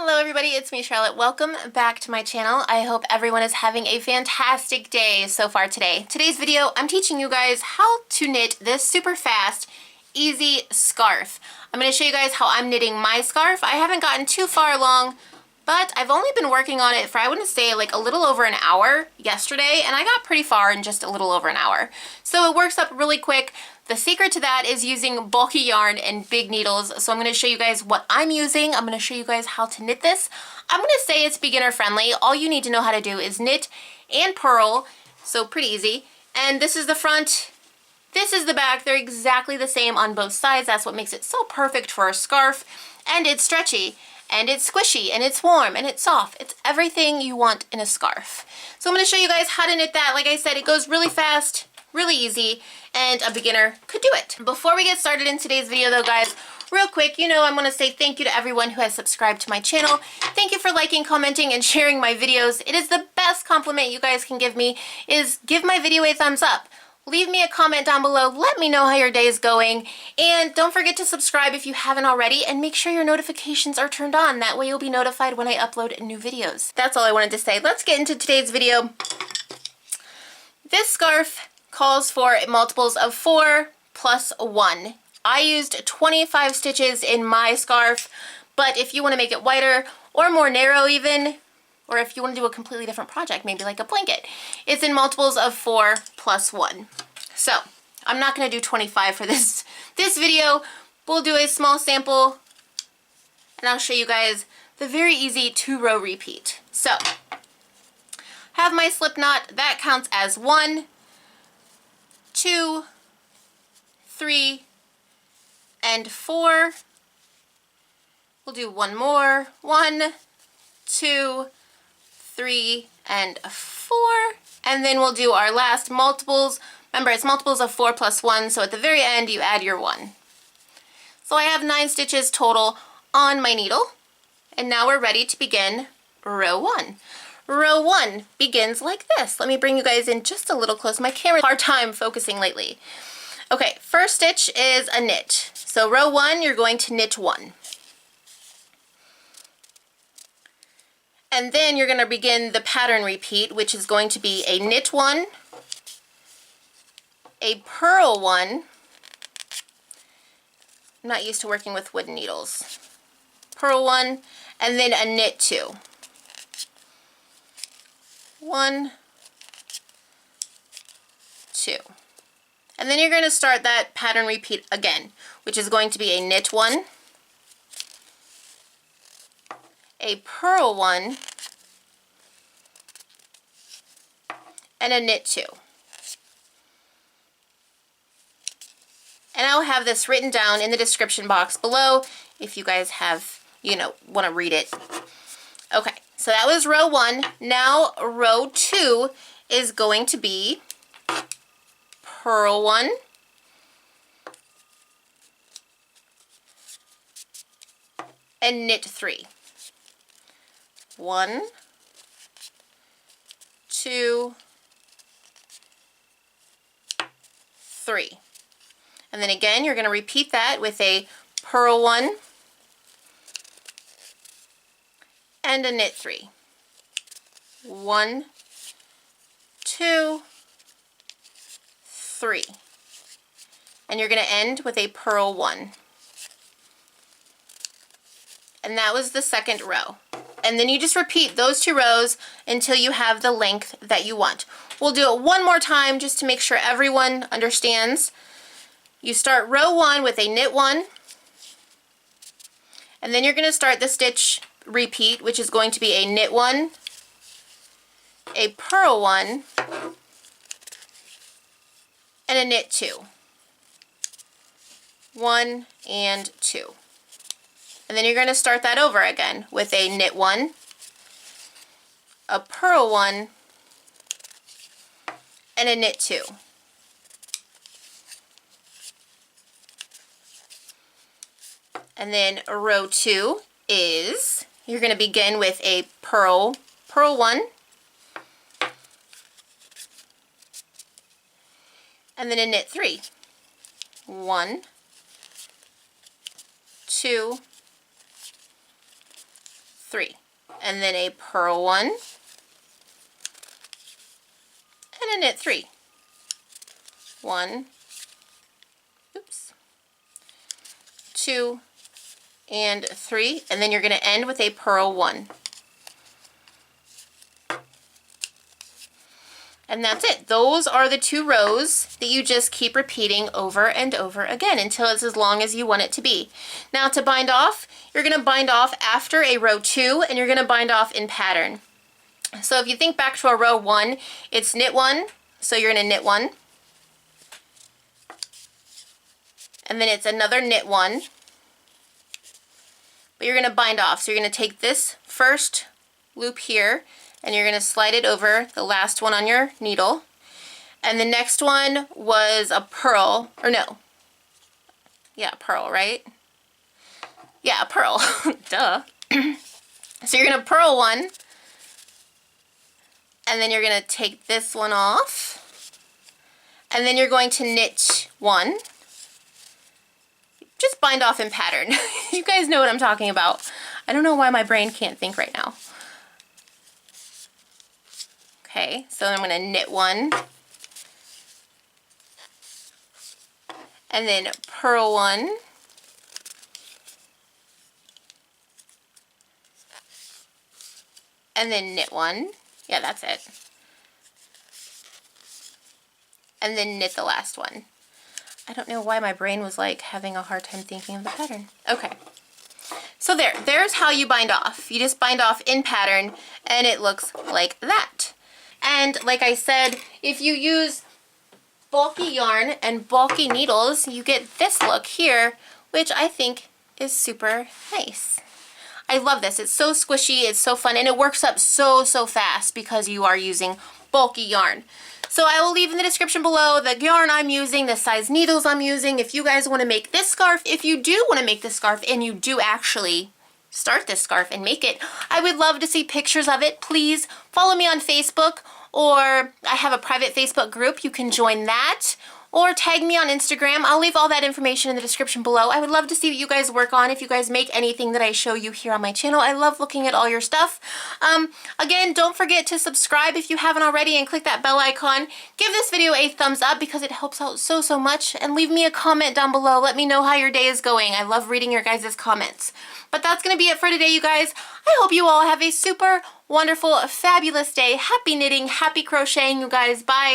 Hello everybody, it's me Charlotte. Welcome back to my channel. I hope everyone is having a fantastic day so far today. Today's video, I'm teaching you guys how to knit this super fast, easy scarf. I'm going to show you guys how I'm knitting my scarf. I haven't gotten too far along, but I've only been working on it for, I wouldn't say, like a little over an hour yesterday, and I got pretty far in just a little over an hour. So it works up really quick. The secret to that is using bulky yarn and big needles. So I'm going to show you guys what I'm using. I'm going to show you guys how to knit this. I'm going to say it's beginner friendly. All you need to know how to do is knit and purl. So pretty easy. And this is the front. This is the back. They're exactly the same on both sides. That's what makes it so perfect for a scarf. And it's stretchy, and it's squishy, and it's warm, and it's soft. It's everything you want in a scarf. So I'm going to show you guys how to knit that. Like I said, it goes really fast, really easy, and a beginner could do it. Before we get started in today's video though, guys, real quick, I want to say thank you to everyone who has subscribed to my channel. Thank you for liking, commenting, and sharing my videos. It is the best compliment you guys can give me, is give my video a thumbs up. Leave me a comment down below. Let me know how your day is going. And don't forget to subscribe if you haven't already, and make sure your notifications are turned on. That way you'll be notified when I upload new videos. That's all I wanted to say. Let's get into today's video. This scarf calls for multiples of 4 plus 1. I used 25 stitches in my scarf, but if you want to make it wider or more narrow even, or if you want to do a completely different project, maybe like a blanket, it's in multiples of 4 plus 1. So I'm not going to do 25 for this video. We'll do a small sample, and I'll show you guys the very easy 2-row repeat. So have my slip knot. That counts as 1, 2, 3, and 4. We'll do one more. 1, 2, 3, and 4. And then we'll do our last multiples. Remember, it's multiples of 4 plus 1, so at the very end you add your 1. So I have 9 stitches total on my needle. And now we're ready to begin row 1. Row 1 begins like this. Let me bring you guys in just a little close. My camera's had a hard time focusing lately. Okay, first stitch is a knit. So row 1, you're going to knit 1. And then you're going to begin the pattern repeat, which is going to be a knit 1, a purl 1. I'm not used to working with wooden needles. Purl 1, and then a knit 2. 1, 2. And then you're going to start that pattern repeat again, which is going to be a knit 1, a purl 1, and a knit 2. And I'll have this written down in the description box below if you guys have, want to read it. Okay, so that was row 1. Now row 2 is going to be purl 1, and knit 3. 1, 2, 3. And then again, you're going to repeat that with a purl 1 and a knit 3. 1, 2, 3. And you're going to end with a purl 1. And that was the second row. And then you just repeat those 2 rows until you have the length that you want. We'll do it one more time just to make sure everyone understands. You start row 1 with a knit 1, and then you're going to start the stitch repeat, which is going to be a knit 1, a purl 1, and a knit 2. 1 and 2. And then you're going to start that over again with a knit 1, a purl 1, and a knit 2. And then row 2 is, you're going to begin with a purl 1, and then a knit 3. 1, 2, 3, and then a purl 1, and a knit 3. 1, oops, 2, and 3, and then you're going to end with a purl 1. And that's it. Those are the 2 rows that you just keep repeating over and over again until it's as long as you want it to be. Now to bind off, you're going to bind off after a row 2, and you're going to bind off in pattern. So if you think back to a row 1, it's knit 1, so you're going to knit 1. And then it's another knit 1. But you're going to bind off. So you're going to take this first loop here, and you're going to slide it over the last one on your needle. And the next one was a purl, or no. Yeah, purl, right? Yeah, a purl. Duh. So you're going to purl 1, and then you're going to take this one off, and then you're going to knit 1. Just bind off in pattern. You guys know what I'm talking about. I don't know why my brain can't think right now. Okay, so I'm going to knit 1, and then purl 1, and then knit 1. Yeah, that's it. And then knit the last one. I don't know why my brain was like having a hard time thinking of the pattern. Okay. So there's how you bind off. You just bind off in pattern, and it looks like that. And like I said, if you use bulky yarn and bulky needles, you get this look here, which I think is super nice. I love this. It's so squishy, it's so fun, and it works up so fast because you are using bulky yarn. So I will leave in the description below the yarn I'm using, the size needles I'm using. If you guys want to make this scarf, if you do want to make this scarf and you do actually start this scarf and make it, I would love to see pictures of it. Please follow me on Facebook, or I have a private Facebook group. You can join that, or tag me on Instagram. I'll leave all that information in the description below. I would love to see what you guys work on if you guys make anything that I show you here on my channel. I love looking at all your stuff. Again, don't forget to subscribe if you haven't already, and click that bell icon. Give this video a thumbs up because it helps out so much, and leave me a comment down below. Let me know how your day is going. I love reading your guys' comments. But that's going to be it for today, you guys. I hope you all have a super wonderful, fabulous day. Happy knitting, happy crocheting, you guys. Bye.